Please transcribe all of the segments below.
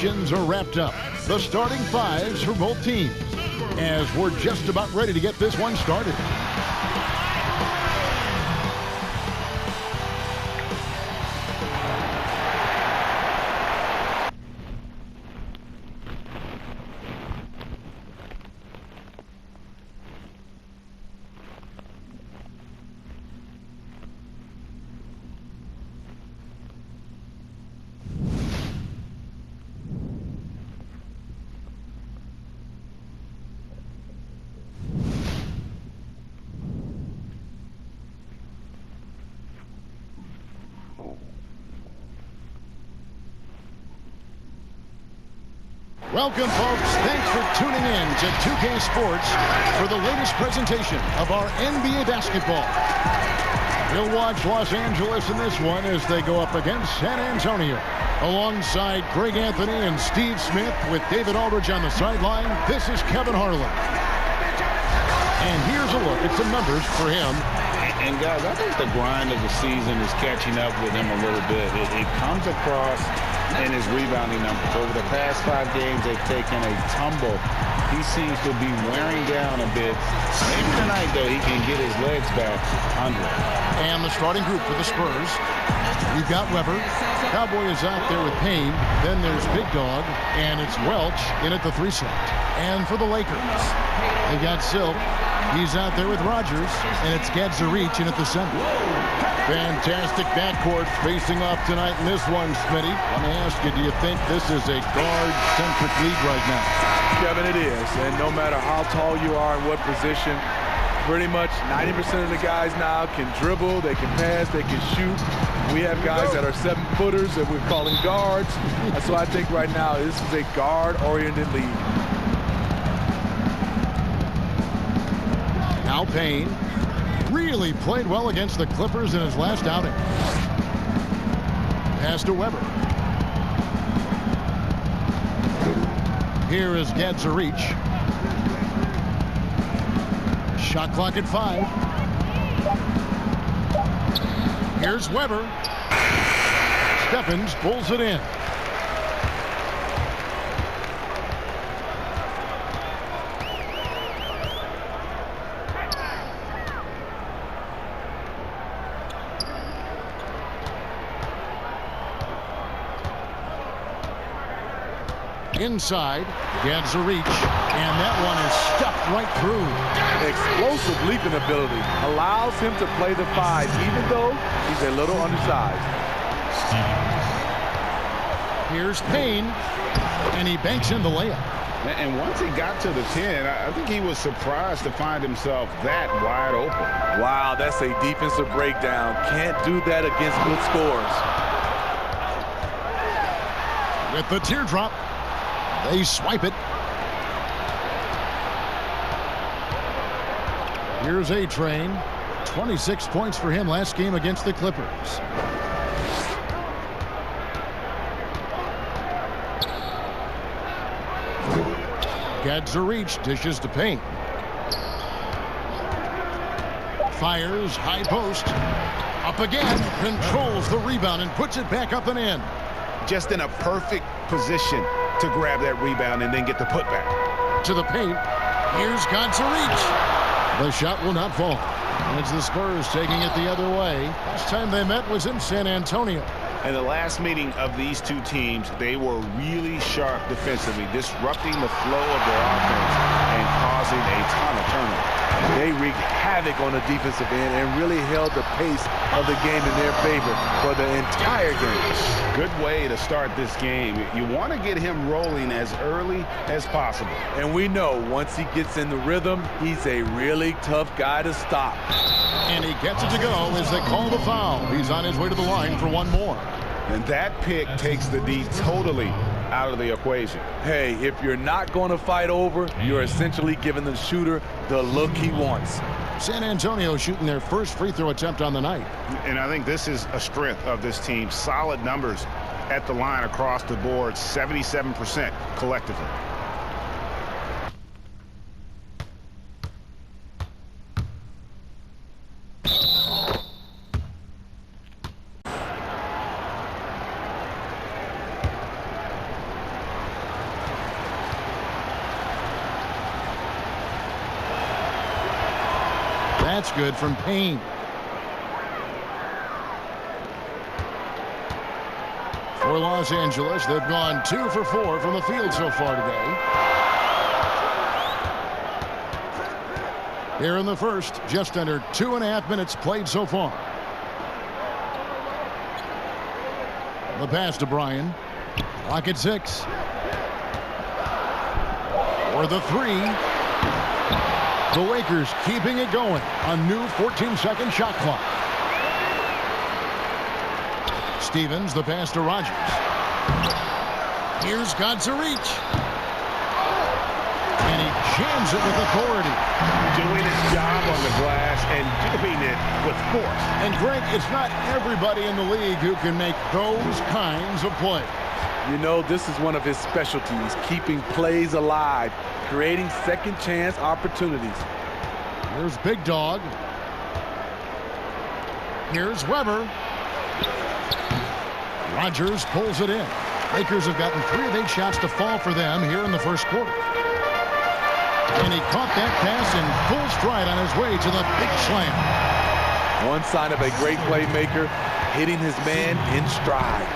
formations are wrapped up. The starting fives for both teams, as we're just about ready to get this one started. Welcome, folks. Thanks for tuning in to 2K Sports for the latest presentation of our NBA basketball. You'll watch Los Angeles in this one as they go up against San Antonio. Alongside Greg Anthony and Steve Smith with David Aldridge on the sideline, this is Kevin Harlan. And here's a look at some numbers for him. And guys, I think the grind of the season is catching up with him a little bit. It comes across in his rebounding numbers. Over the past 5 games, they've taken a tumble. He seems to be wearing down a bit. Maybe tonight, though, he can get his legs back under it. And the starting group for the Spurs. We've got Weber. Cowboy is out there with Payne. Then there's Big Dog, and it's Welch in at the 3 slot. And for the Lakers, they got Silk. He's out there with Rogers, and it's Gadzuric in at the center. Fantastic backcourt facing off tonight in this one, Smitty. Let me ask you, do you think this is a guard-centric league right now? Kevin, it is. And no matter how tall you are and what position, pretty much 90% of the guys now can dribble, they can pass, they can shoot. We have guys that are 7-footers that we're calling guards. So I think right now this is a guard-oriented league. Now Payne really played well against the Clippers in his last outing. Pass to Weber. Here is Gadzuric. Shot clock at 5. Here's Weber. Stephens pulls it in. Inside, Gadzuric, and that one is stuffed right through. Explosive leaping ability allows him to play the 5, even though he's a little undersized. Here's Payne, and he banks in the layup. And once he got to the 10, I think he was surprised to find himself that wide open. Wow, that's a defensive breakdown. Can't do that against good scores. With the teardrop, they swipe it. Here's A-Train. 26 points for him last game against the Clippers. Gadzuric dishes to Payne. Fires, high post. Up again, controls the rebound and puts it back up and in. Just in a perfect position to grab that rebound and then get the putback. To the paint. Here's Gadzuric. The shot will not fall. It's the Spurs taking it the other way. Last time they met was in San Antonio. In the last meeting of these two teams, they were really sharp defensively, disrupting the flow of their offense and causing a ton of turnovers. They wreaked havoc on the defensive end and really held the pace of the game in their favor for the entire game. Good way to start this game. You want to get him rolling as early as possible. And we know once he gets in the rhythm, he's a really tough guy to stop. And he gets it to go as they call the foul. He's on his way to the line for one more. And that pick takes the D totally out of the equation. Hey, if you're not going to fight over, you're essentially giving the shooter the look he wants. San Antonio shooting their first free throw attempt on the night. And I think this is a strength of this team. Solid numbers at the line across the board, 77% collectively. That's good from Payne. For Los Angeles, they've gone 2 for 4 from the field so far today. Here in the first, just under 2.5 minutes played so far. The pass to Bryan. Clock at 6. For the 3. The Lakers keeping it going. A new 14-second shot clock. Stevens, the pass to Rogers. Here's Gadzuric. And he jams it with authority. Doing his job on the glass and doing it with force. And Greg, it's not everybody in the league who can make those kinds of plays. You know, this is one of his specialties, keeping plays alive, creating second chance opportunities. Here's Big Dog. Here's Weber. Rogers pulls it in. Lakers have gotten 3 of 8 shots to fall for them here in the first quarter. And he caught that pass in full stride on his way to the big slam. One sign of a great playmaker, hitting his man in stride.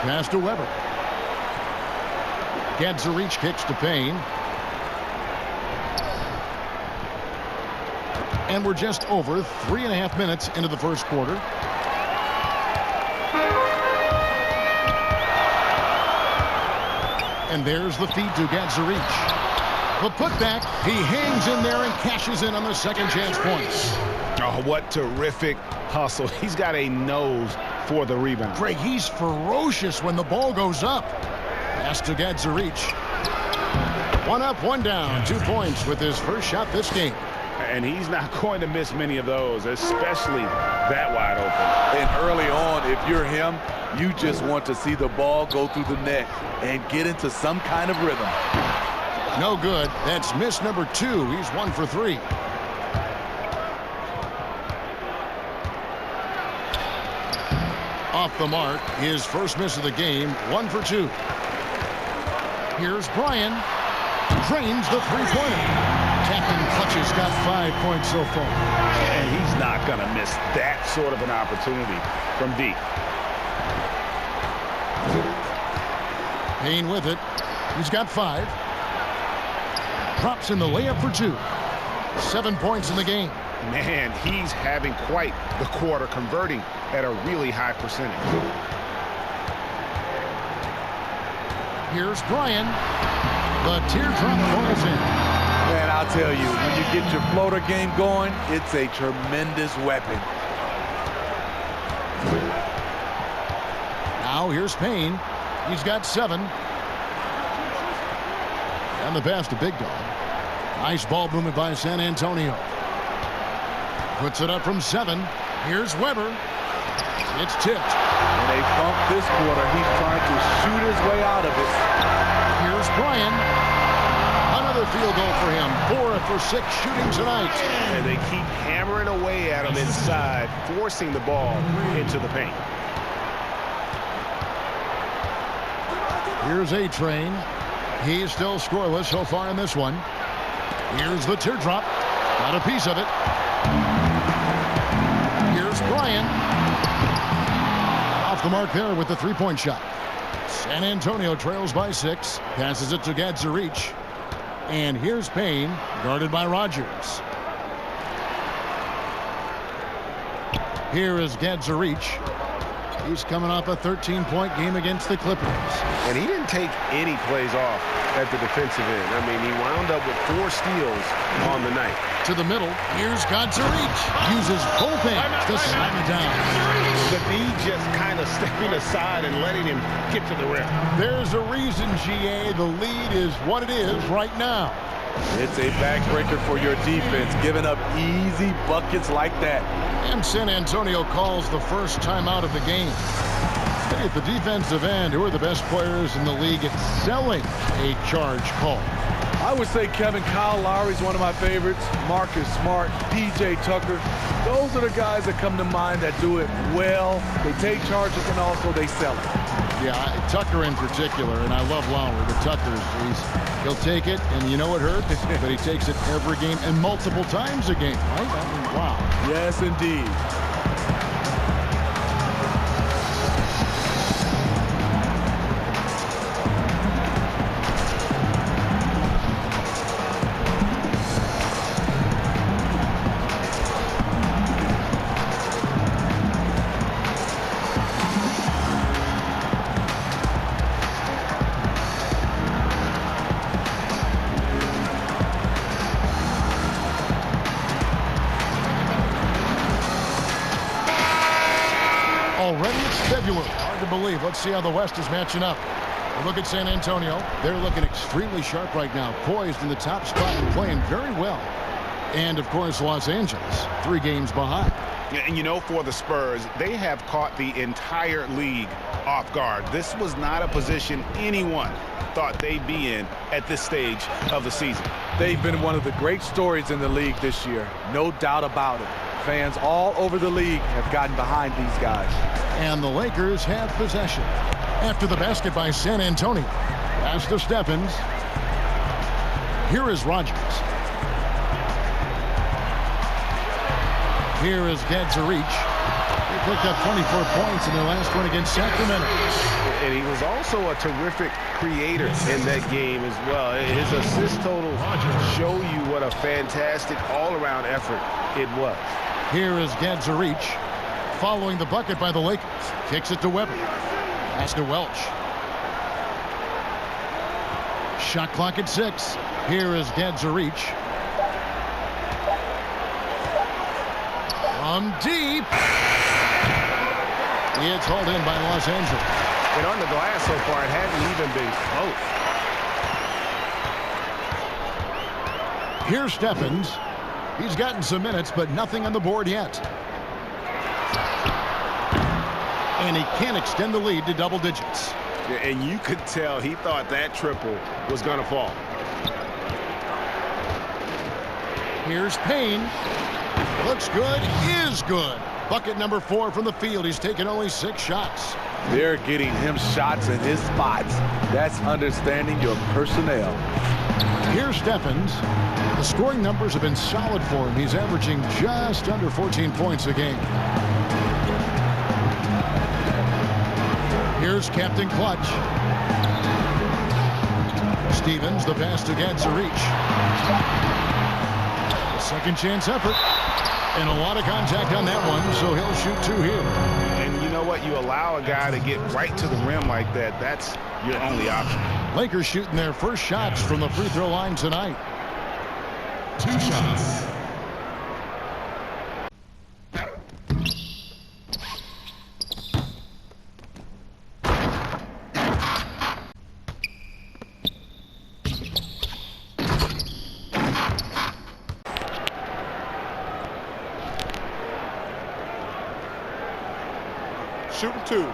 Pass to Weber. Gadzuric kicks to Payne. And we're just over 3.5 minutes into the first quarter. And there's the feed to Gadzuric. The putback, he hangs in there and cashes in on the second chance points. Oh, what terrific hustle. He's got a nose for the rebound. Greg, he's ferocious when the ball goes up. Pass to Gadzuric. 1 up, 1 down. 2 points with his first shot this game. And he's not going to miss many of those, especially that wide open. And early on, if you're him, you just want to see the ball go through the net and get into some kind of rhythm. No good. That's miss number 2. He's 1 for 3. Off the mark, his first miss of the game, 1 for 2. Here's Bryan. Drains the three-pointer. Captain Clutch's got 5 points so far. And he's not going to miss that sort of an opportunity from deep. Payne with it. He's got 5. Drops in the layup for 2. 7 points in the game. Man, he's having quite the quarter, converting at a really high percentage. Here's Bryan. The teardrop falls in. Man, I'll tell you, when you get your floater game going, it's a tremendous weapon. Now here's Payne. He's got 7. And the pass to Big Dog. Nice ball movement by San Antonio. Puts it up from 7. Here's Weber. It's tipped. And they bumped this quarter. He's trying to shoot his way out of it. Here's Bryan. Another field goal for him. 4 for 6 shooting tonight. And they keep hammering away at him inside, forcing the ball into the paint. Here's A-Train. He's still scoreless so far in this one. Here's the teardrop. Got a piece of it. Here's Bryan. Off the mark there with the three-point shot. San Antonio trails by 6. Passes it to Gadzuric. And here's Payne, guarded by Rogers. Here is Gadzuric. He's coming off a 13-point game against the Clippers. And he didn't take any plays off at the defensive end. I mean, he wound up with 4 steals on the night. To the middle, here's Gadzuric. Uses both hands to slam it down. The D just kind of stepping aside and letting him get to the rim. There's a reason, GA, the lead is what it is right now. It's a backbreaker for your defense, giving up easy buckets like that. And San Antonio calls the first timeout of the game. Hey, at the defensive end, who are the best players in the league at selling a charge call? I would say Kyle Lowry is one of my favorites. Marcus Smart, PJ Tucker. Those are the guys that come to mind that do it well. They take charges and also they sell it. Yeah, Tucker in particular, and I love Lowry, but Tucker, he'll take it, and you know it hurts, but he takes it every game and multiple times a game, right? I mean, wow. Yes, indeed. Already it's February. Hard to believe. Let's see how the West is matching up. We'll look at San Antonio. They're looking extremely sharp right now, poised in the top spot and playing very well. And, of course, Los Angeles, 3 games behind. And, you know, for the Spurs, they have caught the entire league off guard. This was not a position anyone thought they'd be in at this stage of the season. They've been one of the great stories in the league this year. No doubt about it. Fans all over the league have gotten behind these guys. And the Lakers have possession. After the basket by San Antonio. Pass to Stephens. Here is Rodgers. Here is Gadzarich. They picked up 24 points in their last one against Sacramento. And he was also a terrific creator in that game as well. His assist total show you what a fantastic all-around effort it was. Here is Gadzarich following the bucket by the Lakers. Kicks it to Weber. Pass to Welch. Shot clock at 6. Here is Gadzarich. From deep. It's hauled in by Los Angeles. And on the glass so far, it hasn't even been close. Here's Stephens. He's gotten some minutes, but nothing on the board yet. And he can't extend the lead to double digits. Yeah, and you could tell he thought that triple was going to fall. Here's Payne. Looks good. Is good. Bucket number 4 from the field. He's taken only 6 shots. They're getting him shots in his spots. That's understanding your personnel. Here's Stephens. The scoring numbers have been solid for him. He's averaging just under 14 points a game. Here's Captain Clutch. Stevens, the pass to Gadzarich. Second chance effort. And a lot of contact on that one, so he'll shoot 2 here. And you know what? You allow a guy to get right to the rim like that, that's your only option. Lakers shooting their first shots from the free throw line tonight. 2 shots. Shooting 2.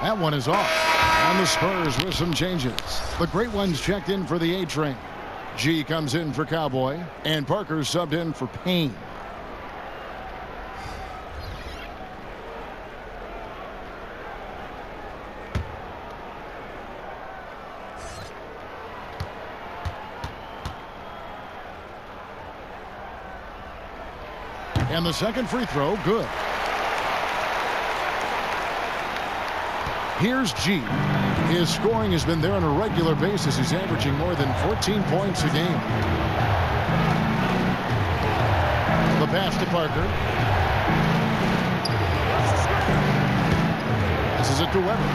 That one is off. And the Spurs with some changes. The great ones checked in for the A train. G comes in for Cowboy. And Parker subbed in for Payne. And the second free throw, good. Here's G. His scoring has been there on a regular basis. He's averaging more than 14 points a game. The pass to Parker. Passes it to Weber.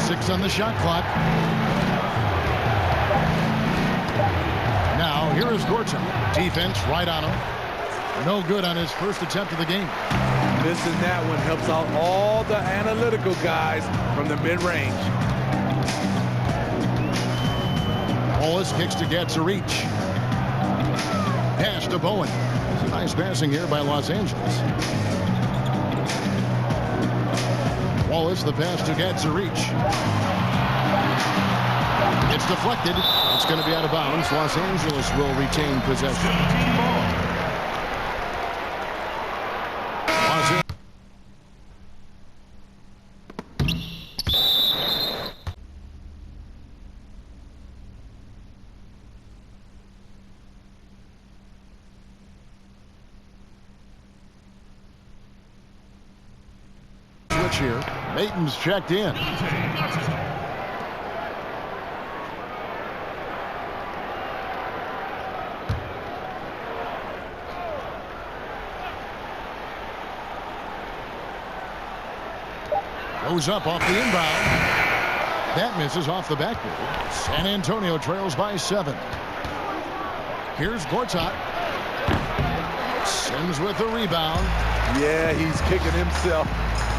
6 on the shot clock. Now, here is Gorton. Defense right on him. No good on his first attempt of the game. Missing that one helps out all the analytical guys from the mid-range. Wallace kicks to Gadzarich. Pass to Bowen. It's a nice passing here by Los Angeles. Wallace, the pass to Gadzarich. It's deflected. It's going to be out of bounds. Los Angeles will retain possession. Switch here. Mayton's checked in. Goes up off the inbound. That misses off the backboard. San Antonio trails by 7. Here's Gortat. Sims with the rebound. Yeah, he's kicking himself.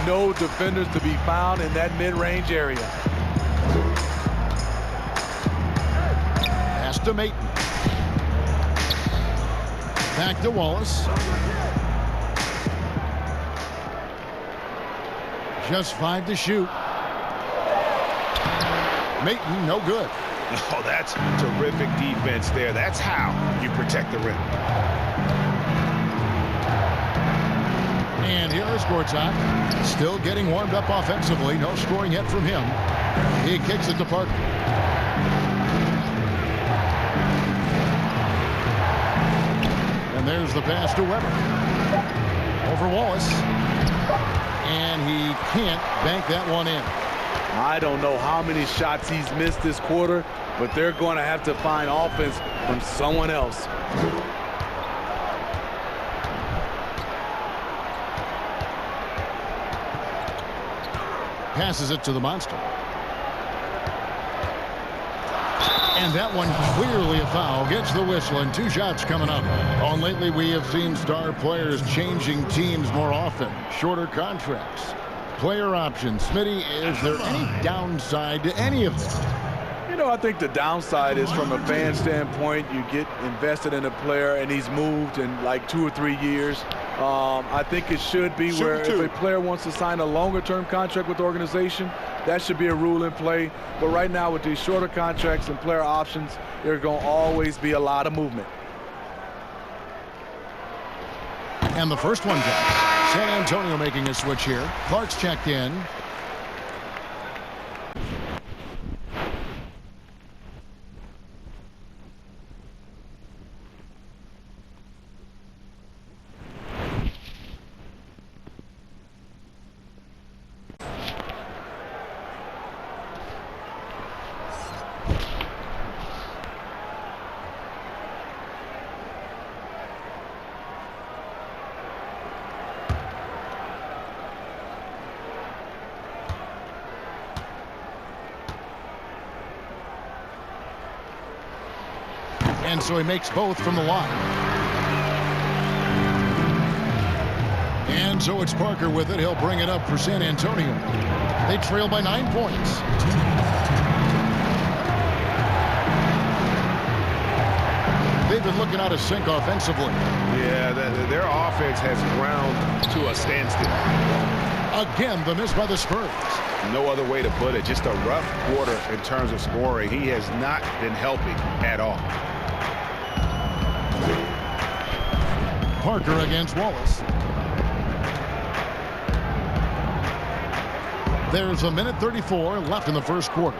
No defenders to be found in that mid-range area. Pass to Mayton. Back to Wallace. Just 5 to shoot. Mayton, no good. Oh, that's terrific defense there. That's how you protect the rim. And here is Gortat. Still getting warmed up offensively. No scoring yet from him. He kicks it to Parker. And there's the pass to Weber. Over Wallace. And he can't bank that one in. I don't know how many shots he's missed this quarter, but they're going to have to find offense from someone else. Passes it to the monster. And that one clearly a foul. Gets the whistle, and 2 shots coming up. On lately, we have seen star players changing teams more often. Shorter contracts, player options. Smitty, is there any downside to any of this? You know, I think the downside is from a fan standpoint, you get invested in a player and he's moved in like 2 or 3 years. I think it should be where if a player wants to sign a longer-term contract with the organization, that should be a rule in play. But right now with these shorter contracts and player options, there's going to always be a lot of movement. And the first one down. San Antonio making a switch here. Clark's checked in. And so he makes both from the line. And so it's Parker with it. He'll bring it up for San Antonio. They trail by 9 points. They've been looking out of sync offensively. Yeah, their offense has ground to a standstill. Again, the miss by the Spurs. No other way to put it. Just a rough quarter in terms of scoring. He has not been helping at all. Parker against Wallace. There's a minute 34 left in the first quarter.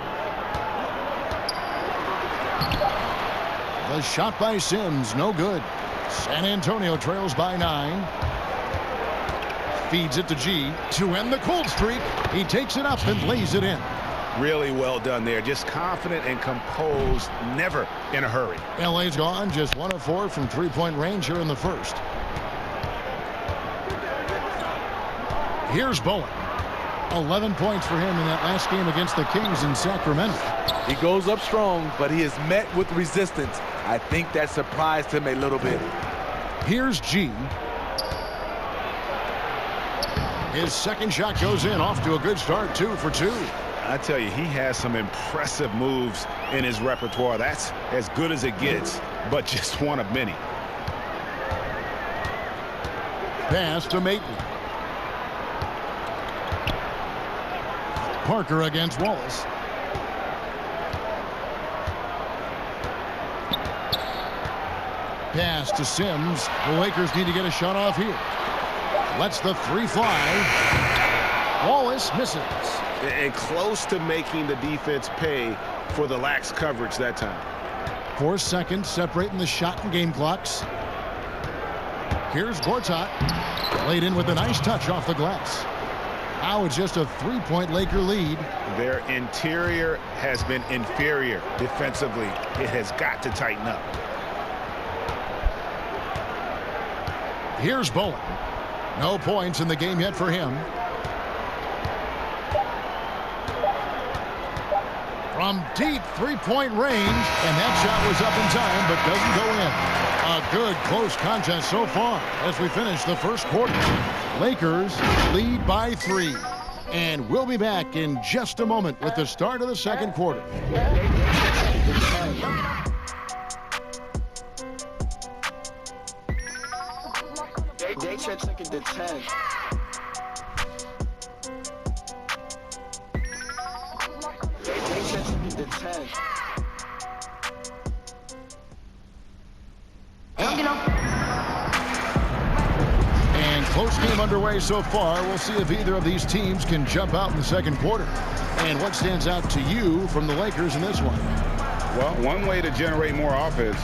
The shot by Sims, no good. San Antonio trails by 9. Feeds it to G to end the cold streak. He takes it up and lays it in. Really well done there. Just confident and composed, never in a hurry. LA's gone just 1 of 4 from three-point range here in the first. Here's Bowen. 11 points for him in that last game against the Kings in Sacramento. He goes up strong, but he is met with resistance. I think that surprised him a little bit. Here's G. His second shot goes in, off to a good start, 2 for 2. I tell you, he has some impressive moves in his repertoire. That's as good as it gets, but just one of many. Pass to Mayton. Parker against Wallace. pass to Sims. The Lakers need to get a shot off here. Lets the three fly. Wallace misses. And close to making the defense pay for the lax coverage that time. 4 seconds separating the shot and game clocks. Here's Gortat. Laid in with a nice touch off the glass. Now it's just a 3-point Laker lead. Their interior has been inferior defensively. It has got to tighten up. Here's Bowen. No points in the game yet for him. From deep 3-point range, and that shot was up in time but doesn't go in. A good close contest so far as we finish the first quarter. Lakers lead by 3. And we'll be back in just a moment with the start of the second quarter. They took it to 10. And close game underway so far. We'll see if either of these teams can jump out in the second quarter. And what stands out to you from the Lakers in this one? Well, one way to generate more offense,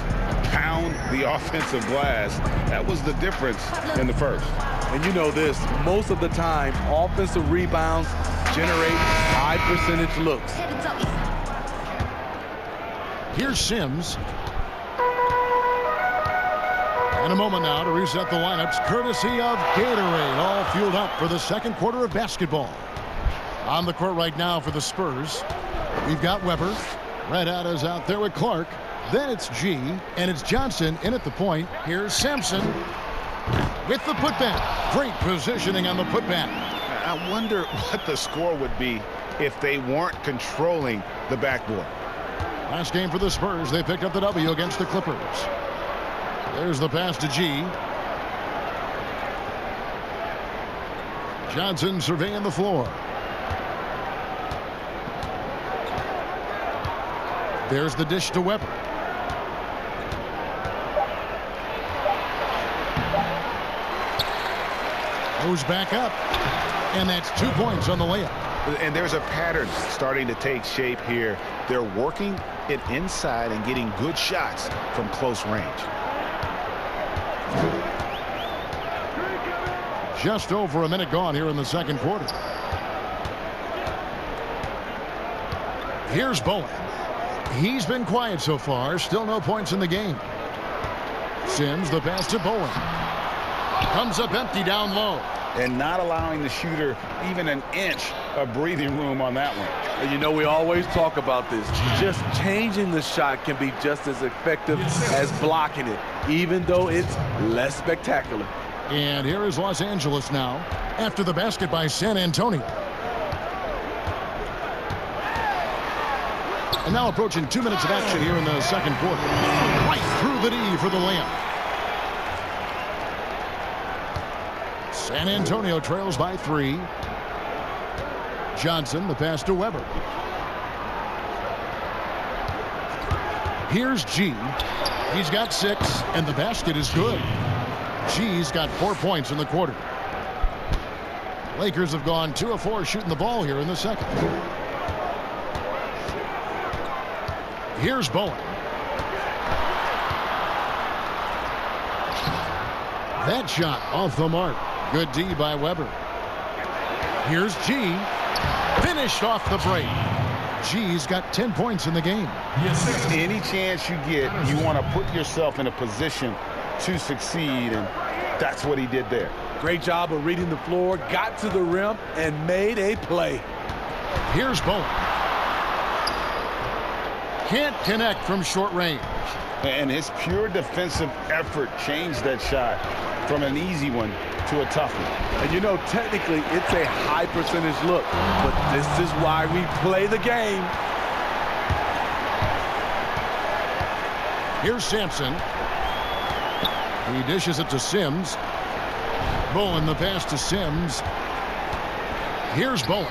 pound the offensive glass. That was the difference in the first. And you know this, most of the time, offensive rebounds generate high percentage looks. Here's Sims. And a moment now to reset the lineups, courtesy of Gatorade, all fueled up for the second quarter of basketball. On the court right now for the Spurs, we've got Weber. Red is out there with Clark. Then it's G, and it's Johnson in at the point. Here's Sampson with the putback. Great positioning on the putback. I wonder what the score would be if they weren't controlling the backboard. Last game for the Spurs, they picked up the W against the Clippers. There's the pass to G. Johnson surveying the floor. There's the dish to Weber. Goes back up. And that's 2 points on the layup. And there's a pattern starting to take shape here. They're working it inside and getting good shots from close range. Just over a minute gone here in the second quarter. Here's Bowen. He's been quiet so far. Still no points in the game. Sims, the pass to Bowen. Comes up empty down low. And not allowing the shooter even an inch of breathing room on that one. And you know, we always talk about this. Just changing the shot can be just as effective as blocking it, even though it's less spectacular. And here is Los Angeles now after the basket by San Antonio. And now approaching 2 minutes of action here in the second quarter. Right through the D for the layup. San Antonio trails by 3. Johnson, the pass to Weber. Here's G. He's got 6, and the basket is good. G's got 4 points in the quarter. Lakers have gone 2 of 4 shooting the ball here in the second. Here's Bowen. That shot off the mark. Good D by Weber. Here's G. Finished off the break. G's got 10 points in the game. Any chance you get, you want to put yourself in a position to succeed, and that's what he did there. Great job of reading the floor, got to the rim, and made a play. Here's Bowen. Can't connect from short range. And his pure defensive effort changed that shot from an easy one to a tough one. And you know, technically, it's a high percentage look, but this is why we play the game. Here's Sampson. He dishes it to Sims. Bowen, the pass to Sims. Here's Bowen.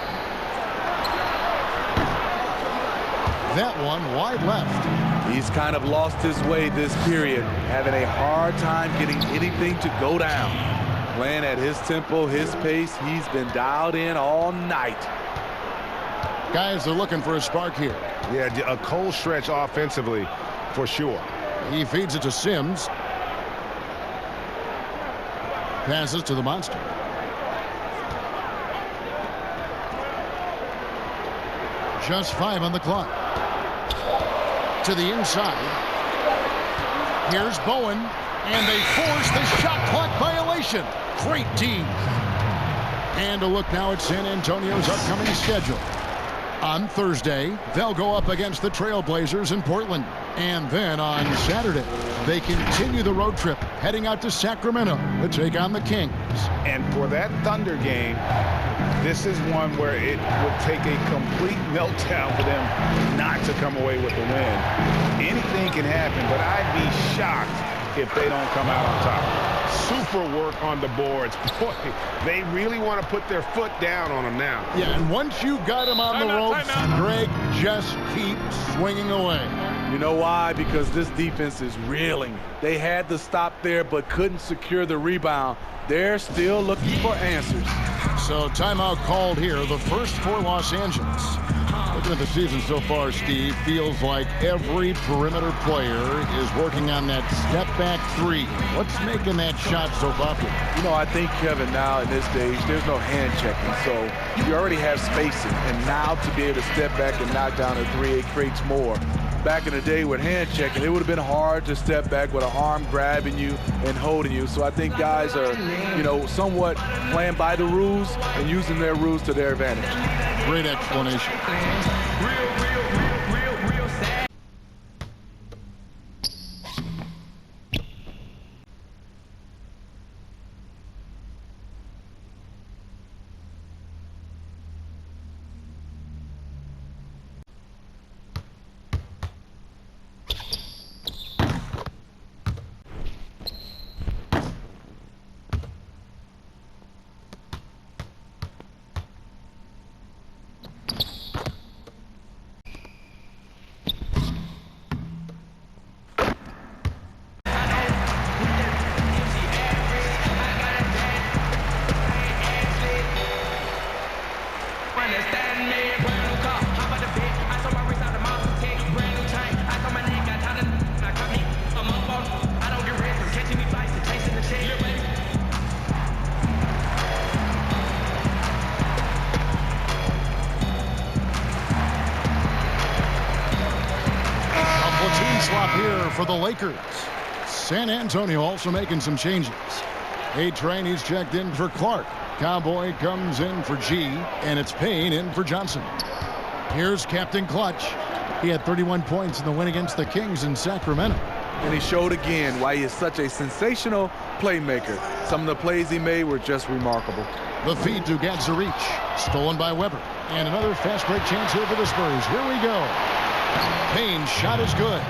That one wide left. He's kind of lost his way this period, having a hard time getting anything to go down. Playing at his tempo, his pace, he's been dialed in all night. Guys are looking for a spark here. Yeah, a cold stretch offensively for sure. He feeds it to Sims. Passes to the monster. Just 5 on the clock. To the inside. Here's Bowen. And they force the shot clock violation. Great team. And a look now at San Antonio's upcoming schedule. On Thursday, they'll go up against the Trailblazers in Portland. And then on Saturday, they continue the road trip, heading out to Sacramento to take on the Kings. And for that Thunder game, this is one where it would take a complete meltdown for them not to come away with the win. Anything can happen, but I'd be shocked if they don't come out on top. Super work on the boards. Boy, they really want to put their foot down on them now. Yeah, and once you got him on the ropes, Greg, just keep swinging away. You know why? Because this defense is reeling. They had to stop there but couldn't secure the rebound. They're still looking for answers. So timeout called here, the first for Los Angeles. Looking at the season so far, Steve, feels like every perimeter player is working on that step-back three. What's making that shot so popular? You know, I think, Kevin, now in this stage, there's no hand checking. So you already have spacing. And now to be able to step back and knock down a three, it creates more. Back in the day with hand checking, it would have been hard to step back with an arm grabbing you and holding you. So I think guys are, you know, somewhat playing by the rules and using their rules to their advantage. Great explanation. Real sad. Swap here for the Lakers. San Antonio also making some changes. A-Train, he's checked in for Clark. Cowboy comes in for G, and it's Payne in for Johnson. Here's Captain Clutch. He had 31 points in the win against the Kings in Sacramento. And he showed again why he is such a sensational playmaker. Some of the plays he made were just remarkable. The feed to Gadzarich. Stolen by Weber. And another fast break chance here for the Spurs. Here we go. Payne's shot is good.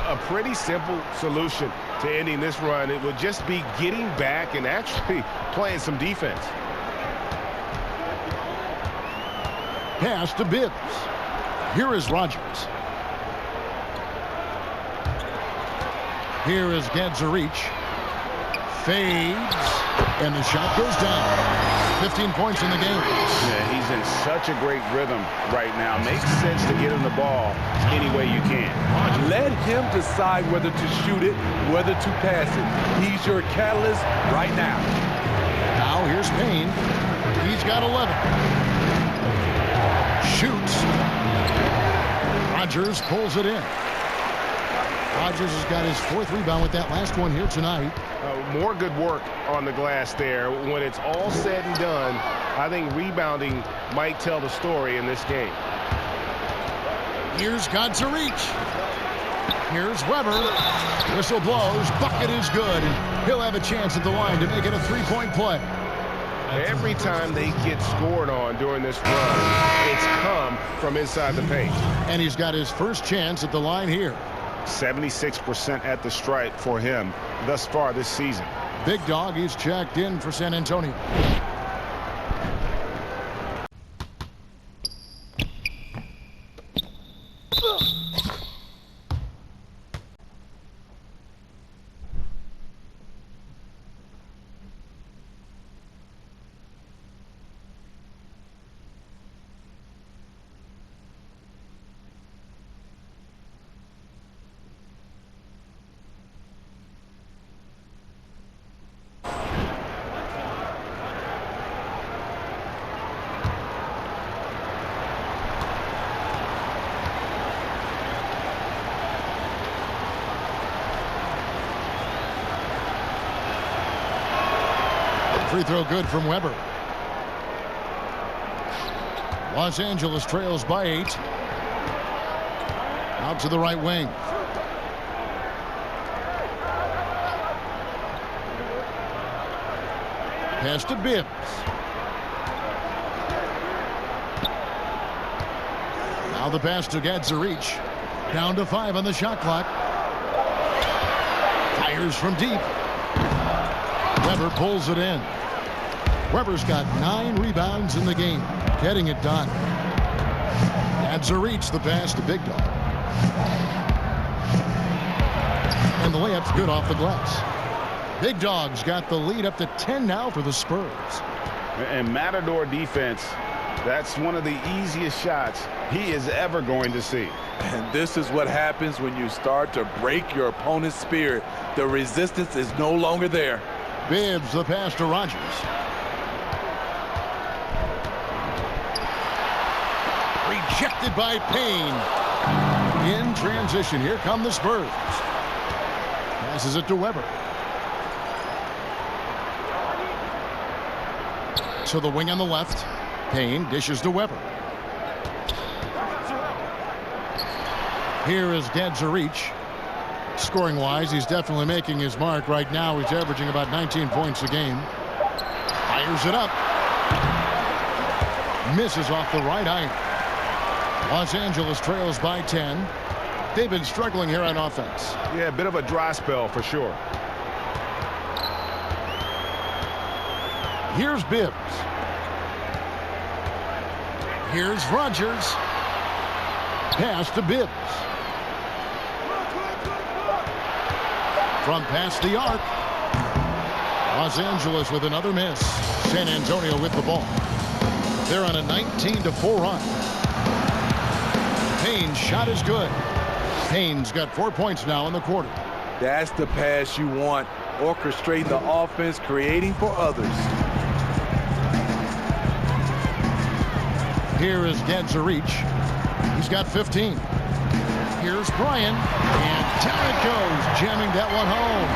A pretty simple solution to ending this run. It would just be getting back and actually playing some defense. Pass to Bibbs. Here is Rogers. Here is Gadzarich. Fades. And the shot goes down. 15 points in the game. Yeah, he's in such a great rhythm right now. Makes sense to get him the ball any way you can. Let him decide whether to shoot it, whether to pass it. He's your catalyst right now. Now here's Payne. He's got 11. Shoots. Rogers pulls it in. Rogers has got his 4th rebound with that last one here tonight. More good work on the glass there. When it's all said and done, I think rebounding might tell the story in this game. Here's Gadzarich. Here's Weber. Whistle blows. Bucket is good. And he'll have a chance at the line to make it a 3-point play. Every time they get scored on during this run, it's come from inside the paint. And he's got his first chance at the line here. 76% at the stripe for him thus far this season. Big Dog, he's checked in for San Antonio. Free throw good from Weber. Los Angeles trails by 8. Out to the right wing. Pass to Bibbs. Now the pass to Gadzarich. Down to 5 on the shot clock. Fires from deep. Weber pulls it in. Weber's got 9 rebounds in the game. Getting it done. Gadzarich the pass to Big Dog. And the layup's good off the glass. Big Dog's got the lead up to 10 now for the Spurs. And Matador defense, that's one of the easiest shots he is ever going to see. And this is what happens when you start to break your opponent's spirit. The resistance is no longer there. Bibbs the pass to Rogers. Rejected by Payne. In transition, here come the Spurs. Passes it to Weber. To the wing on the left. Payne dishes to Weber. Here is Gadzarich. Scoring-wise, he's definitely making his mark. Right now, he's averaging about 19 points a game. Fires it up. Misses off the right iron. Los Angeles trails by 10. They've been struggling here on offense. Yeah, a bit of a dry spell for sure. Here's Bibbs. Here's Rogers. Pass to Bibbs. From past the arc. Los Angeles with another miss. San Antonio with the ball. They're on a 19-4 run. Payne's shot is good. Payne's got 4 points now in the quarter. That's the pass you want. Orchestrating the offense, creating for others. Here is Gadzarich. He's got 15. Here's Bryan. And down it goes. Jamming that one home.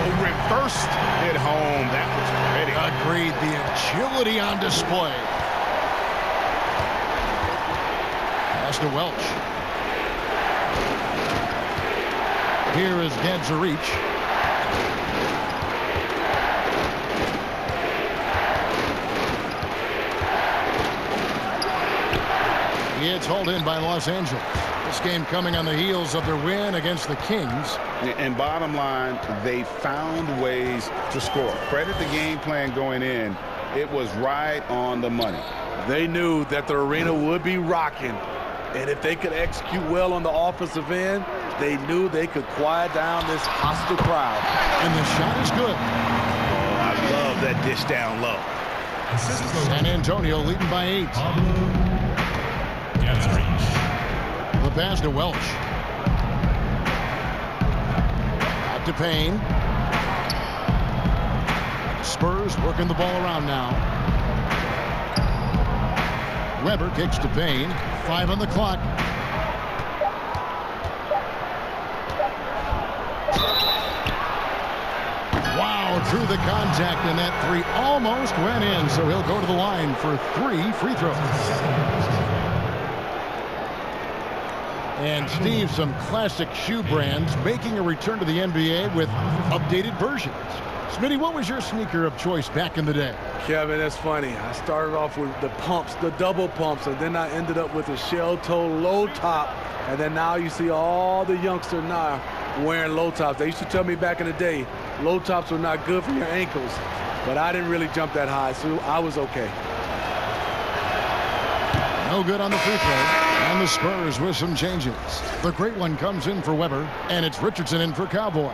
Oh, reversed it home. That was pretty. Agreed. The agility on display. Pass to Welch. Here is Gadzarich. It's hauled in by Los Angeles. This game coming on the heels of their win against the Kings. And bottom line, they found ways to score. Credit the game plan going in. It was right on the money. They knew that the arena would be rocking. And if they could execute well on the offensive end, they knew they could quiet down this hostile crowd. And the shot is good. Oh, I love that dish down low. San Antonio leading by 8. The pass to Welch. Out to Payne. Spurs working the ball around now. Weber kicks to Payne. 5 on the clock. Wow, through the contact, and that 3 almost went in, so he'll go to the line for 3 free throws. And Steve, some classic shoe brands making a return to the NBA with updated versions. Smitty, what was your sneaker of choice back in the day? Kevin, that's funny. I started off with the pumps, the double pumps, and then I ended up with a shell toe low top. And then now you see all the youngsters now wearing low tops. They used to tell me back in the day, low tops were not good for your ankles. But I didn't really jump that high, so I was okay. No good on the free throw. And the Spurs with some changes. The great one comes in for Weber, and it's Richardson in for Cowboy.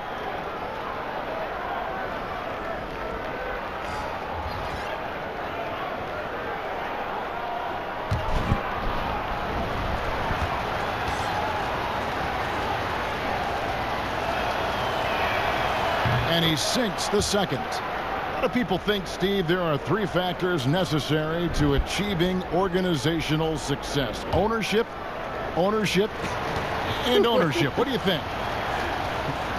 And he sinks the second. A lot of people think, Steve, there are 3 factors necessary to achieving organizational success. Ownership, and ownership. What do you think?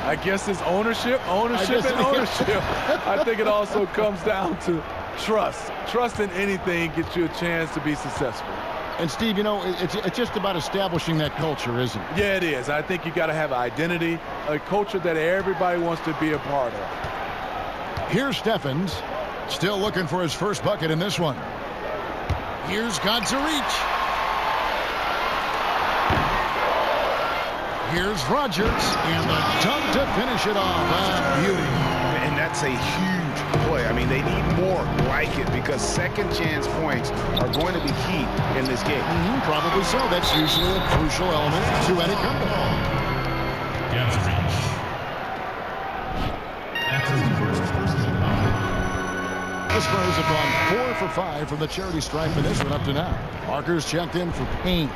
I guess it's ownership. I think it also comes down to trust. Trust in anything gets you a chance to be successful. And Steve, you know, it's just about establishing that culture, isn't it? Yeah, it is. I think you got to have an identity, a culture that everybody wants to be a part of. Here's Steffens, still looking for his first bucket in this one. Here's Godzarich. Here's Rogers, and the dunk to finish it off. Beauty. And that's a huge play. I mean, they need more like it because second chance points are going to be key in this game. Probably so. That's usually a crucial element to any comeback. The Spurs have gone 4 for 5 from the charity stripe in this one up to now. Parker's checked in for Payne.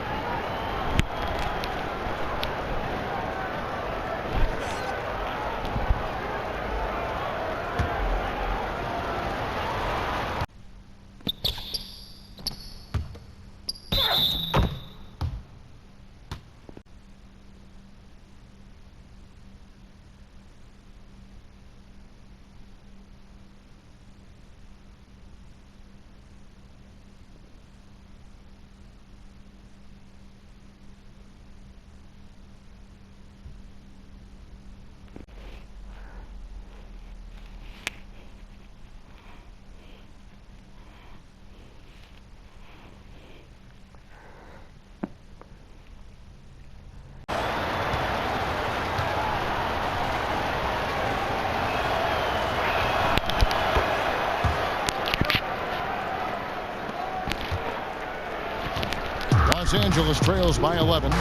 Los Angeles trails by 11.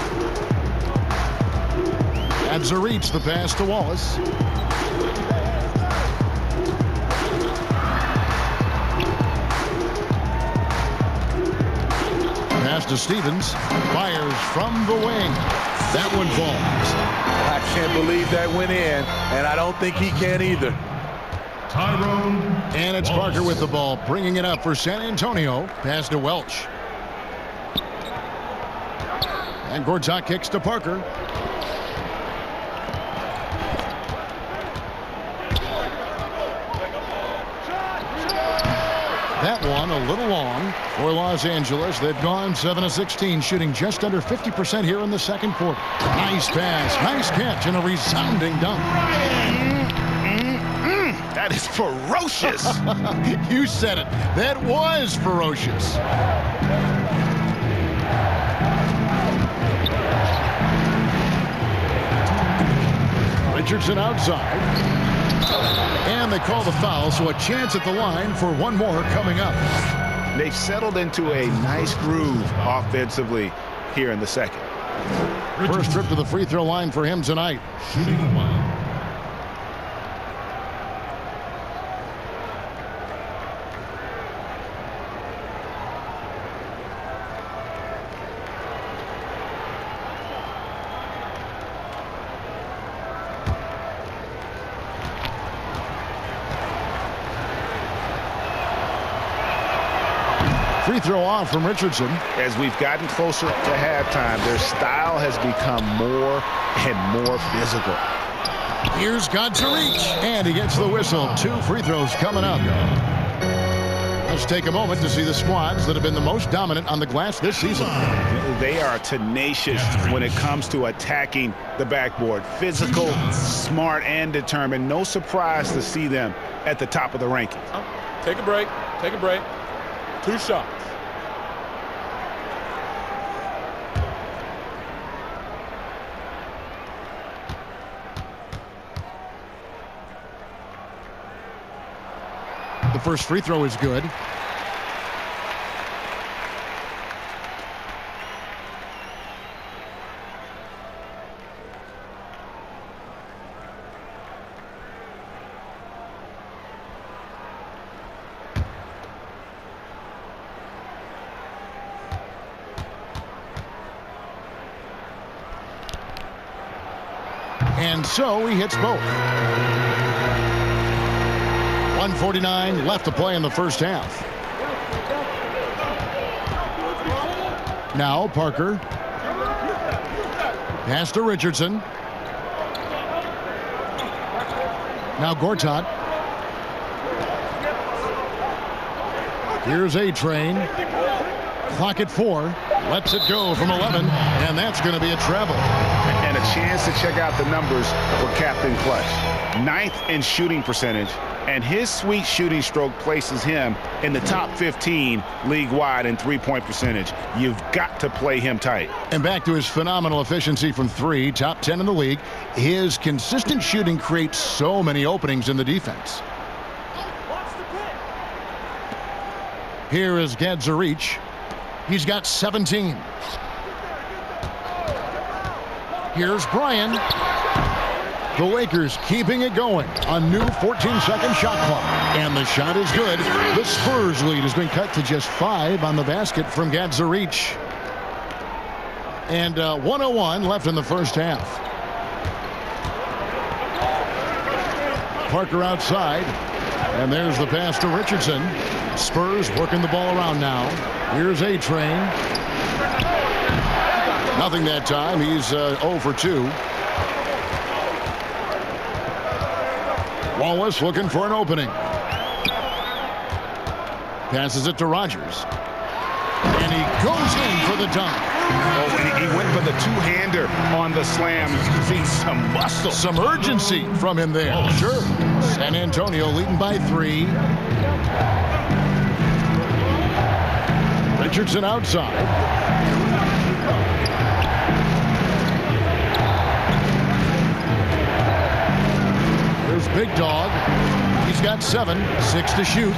Godzarich the pass to Wallace. Pass to Stevens. Fires from the wing. That one falls. I can't believe that went in, and I don't think he can either. Tyrone. And it's Parker with the ball, bringing it up for San Antonio. Pass to Welch. And Gortat kicks to Parker. That one a little long for Los Angeles. They've gone 7 of 16, shooting just under 50% here in the second quarter. Nice pass, nice catch, and a resounding dunk. That is ferocious. You said it. That was ferocious. Richardson outside. And they call the foul, so a chance at the line for one more coming up. They've settled into a nice groove offensively here in the second. First trip to the free throw line for him tonight. Shooting one. Free throw off from Richardson. As we've gotten closer to halftime, their style has become more and more physical. Here's Godzarich, and he gets the whistle. 2 free throws coming up. Let's take a moment to see the squads that have been the most dominant on the glass this season. They are tenacious when it comes to attacking the backboard. Physical, smart, and determined. No surprise to see them at the top of the rankings. Take a break. Take a break. 2 shots. The first free throw is good. And so he hits both. 1:49 left to play in the first half. Now Parker. Pass to Richardson. Now Gortat. Here's A-Train. Clock at 4. Lets it go from 11. And that's going to be a treble. And a chance to check out the numbers for Captain Clutch. 9th in shooting percentage. And his sweet shooting stroke places him in the top 15 league-wide in three-point percentage. You've got to play him tight. And back to his phenomenal efficiency from 3, top 10 in the league. His consistent shooting creates so many openings in the defense. Here is Gadzuric. He's got 17. Here's Bryan. The Lakers keeping it going. A new 14-second shot clock. And the shot is good. The Spurs lead has been cut to just 5 on the basket from Gadzuric. And 1:01 left in the first half. Parker outside. And there's the pass to Richardson. Spurs working the ball around now. Here's A-Train. Nothing that time. He's 0 for 2. Wallace looking for an opening. Passes it to Rogers. And he goes in for the dunk. Oh, and he went for the two-hander on the slam. You can see some muscle. Some urgency from him there. Oh, sure. San Antonio leading by 3. Richardson outside. There's Big Dog. He's got 7, 6 to shoot.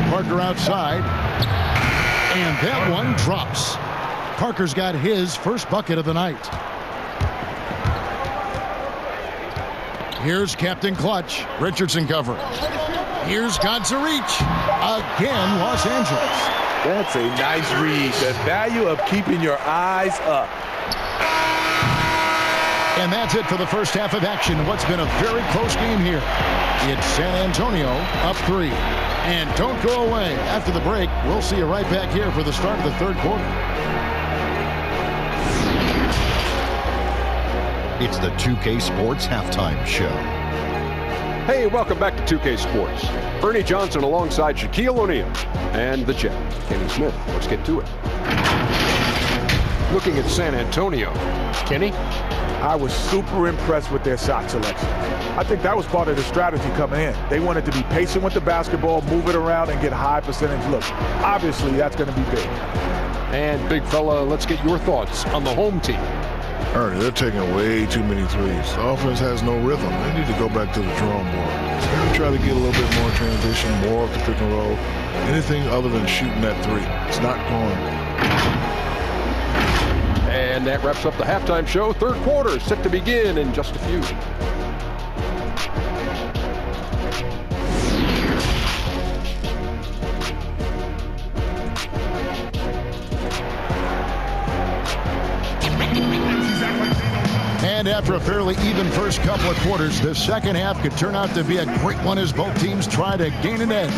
Parker outside. And that one drops. Parker's got his first bucket of the night. Here's Captain Clutch. Richardson covering. Here's Gadzuric. Again, Los Angeles. That's a nice read. The value of keeping your eyes up. And that's it for the first half of action. What's been a very close game here. It's San Antonio up 3. And don't go away. After the break, we'll see you right back here for the start of the third quarter. It's the 2K Sports Halftime Show. Hey, welcome back to 2K Sports. Ernie Johnson alongside Shaquille O'Neal and the Jet, Kenny Smith. Let's get to it. Looking at San Antonio. Kenny? I was super impressed with their shot selection. I think that was part of the strategy coming in. They wanted to be patient with the basketball, move it around, and get high percentage looks. Obviously, that's going to be big. And big fella, let's get your thoughts on the home team. Ernie, they're taking way too many threes. The offense has no rhythm. They need to go back to the drawing board. Try to get a little bit more transition, more of the pick and roll. Anything other than shooting that 3. It's not going. And that wraps up the halftime show. Third quarter set to begin in just a few. And after a fairly even first couple of quarters, the second half could turn out to be a great one as both teams try to gain an edge.